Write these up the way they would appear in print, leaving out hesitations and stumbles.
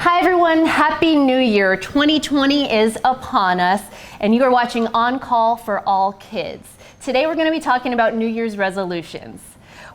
Hi everyone, Happy New Year. 2020 is upon us and you are watching On Call for All Kids. Today we're going to be talking about New Year's resolutions.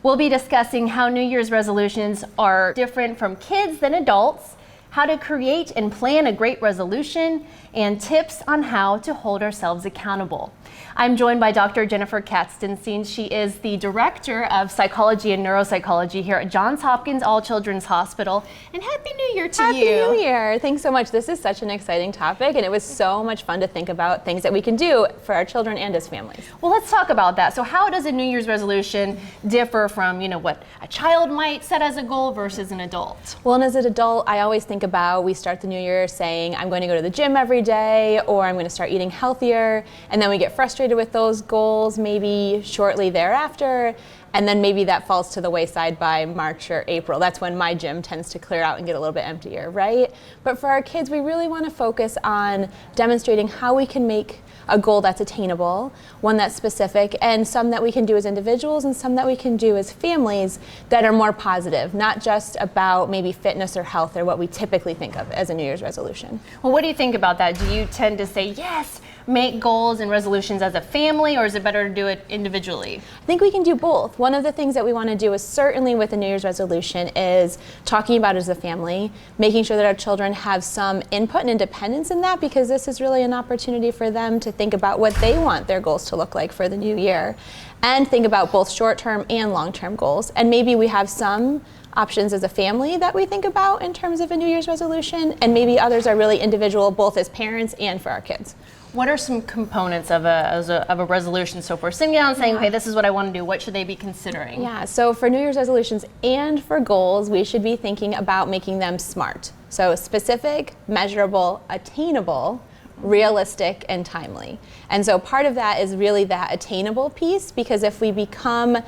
We'll be discussing how New Year's resolutions are different from kids than adults, how to create and plan a great resolution, and tips on how to hold ourselves accountable. I'm joined by Dr. Jennifer Katzenstein. She is the Director of Psychology and Neuropsychology here at JohnsHopkinsAllChildren'sHospital. And Happy New Year to you. Happy New Year. Thanks so much. This is such an exciting topic, and it was so much fun to think about things that we can do for our children and as families. Well, let's talk about that. So how does a New Year's resolution differ from, what a child might set as a goal versus an adult? Well, and as an adult, I always think about, we start the new year saying, I'm going to go to the gym every day, or I'm going to start eating healthier, and then we get frustrated with those goals maybe shortly thereafter, and then maybe that falls to the wayside by March or April. That's when my gym tends to clear out and get a little bit emptier, right? But for our kids, we really want to focus on demonstrating how we can make a goal that's attainable, one that's specific, and some that we can do as individuals and some that we can do as families that are more positive, not just about maybe fitness or health or what we typically think of as a New Year's resolution. Well, what do you think about that? Do you tend to say, yes, make goals and resolutions as a family, or is it better to do it individually? I think we can do both. One of the things that we want to do is certainly with the New Year's resolution is talking about it as a family, making sure that our children have some input and independence in that, because this is really an opportunity for them to think about what they want their goals to look like for the new year, and think about both short-term and long-term goals. And maybe we have some options as a family that we think about in terms of a New Year's resolution, and maybe others are really individual, both as parents and for our kids. What are some components of a resolution? So if we're sitting down and saying, okay, this is what I want to do, what should they be considering? Yeah, so for New Year's resolutions and for goals, we should be thinking about making them SMART. So specific, measurable, attainable, realistic, and timely. And so part of that is really that attainable piece, because if we become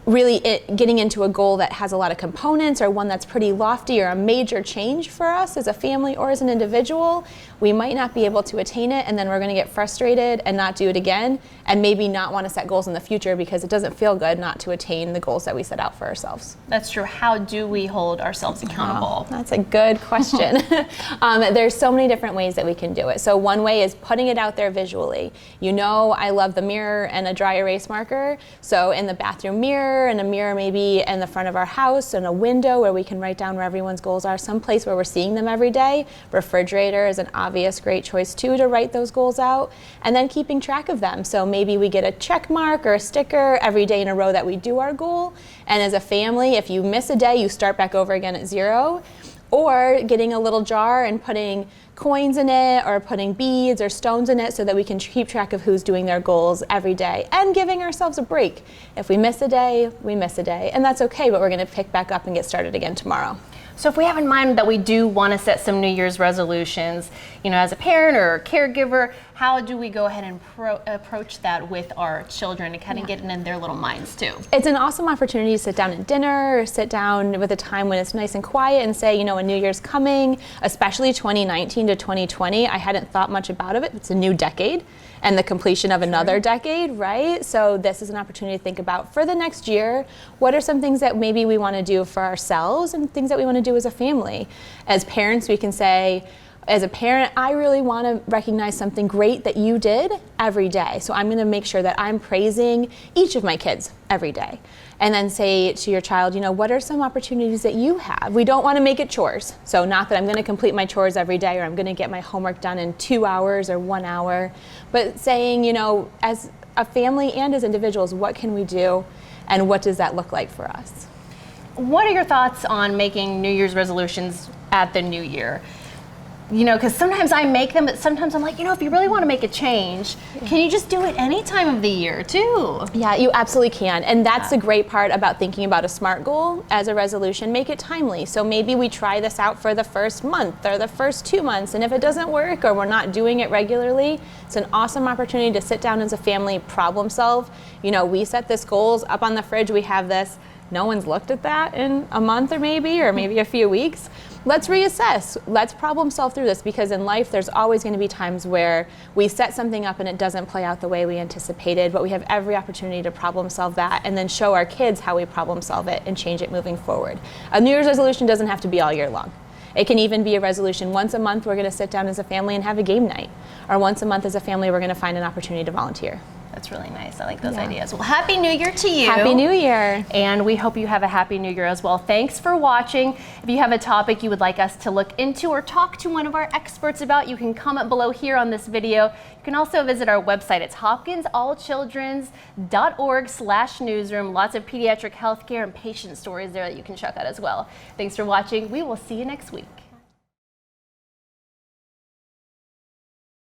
really getting into a goal that has a lot of components, or one that's pretty lofty or a major change for us as a family or as an individual, we might not be able to attain it, and then we're going to get frustrated and not do it again, and maybe not want to set goals in the future because it doesn't feel good not to attain the goals that we set out for ourselves. That's true. How do we hold ourselves accountable? Oh, that's a good question. There's so many different ways that we can do it. So one way is putting it out there visually. I love the mirror and a dry erase marker. So in the bathroom mirror, and a mirror maybe in the front of our house, and a window where we can write down where everyone's goals are, someplace where we're seeing them every day. Refrigerator is an obvious great choice too to write those goals out, and then keeping track of them. So maybe we get a check mark or a sticker every day in a row that we do our goal, and as a family, if you miss a day, you start back over again at 0. Or getting a little jar and putting coins in it, or putting beads or stones in it, so that we can keep track of who's doing their goals every day, and giving ourselves a break. If we miss a day, we miss a day, and that's okay, but we're going to pick back up and get started again tomorrow. So if we have in mind that we do want to set some New Year's resolutions, as a parent or a caregiver, how do we go ahead and approach that with our children to kind of get it in their little minds too? It's an awesome opportunity to sit down at dinner, or sit down with a time when it's nice and quiet and say, a New Year's coming, especially 2019 to 2020. I hadn't thought much about it. It's a new decade and the completion of another decade, right? So this is an opportunity to think about, for the next year, what are some things that maybe we want to do for ourselves and things that we want to do as a family. As parents, we can say, as a parent, I really want to recognize something great that you did every day. So I'm going to make sure that I'm praising each of my kids every day. And then say to your child, what are some opportunities that you have? We don't want to make it chores. So not that I'm going to complete my chores every day, or I'm going to get my homework done in 2 hours or 1 hour, but saying, as a family and as individuals, what can we do, and what does that look like for us? What are your thoughts on making New Year's resolutions at the new year? Because sometimes I make them, but sometimes I'm like, if you really want to make a change, can you just do it any time of the year too? Yeah, you absolutely can. And that's the great part about thinking about a SMART goal as a resolution. Make it timely. So maybe we try this out for the first month or the first 2 months. And if it doesn't work, or we're not doing it regularly, it's an awesome opportunity to sit down as a family, problem solve. We set this goals up on the fridge. We have this. No one's looked at that in a month or maybe a few weeks. Let's reassess. Let's problem solve through this, because in life there's always going to be times where we set something up and it doesn't play out the way we anticipated, but we have every opportunity to problem solve that and then show our kids how we problem solve it and change it moving forward. A New Year's resolution doesn't have to be all year long. It can even be a resolution. Once a month, we're going to sit down as a family and have a game night. Or once a month as a family, we're going to find an opportunity to volunteer. That's really nice. I like those ideas. Well, Happy New Year to you. Happy New Year. And we hope you have a Happy New Year as well. Thanks for watching. If you have a topic you would like us to look into or talk to one of our experts about, you can comment below here on this video. You can also visit our website. It's HopkinsAllChildren'sHospital.org/newsroom. Lots of pediatric healthcare and patient stories there that you can check out as well. Thanks for watching. We will see you next week.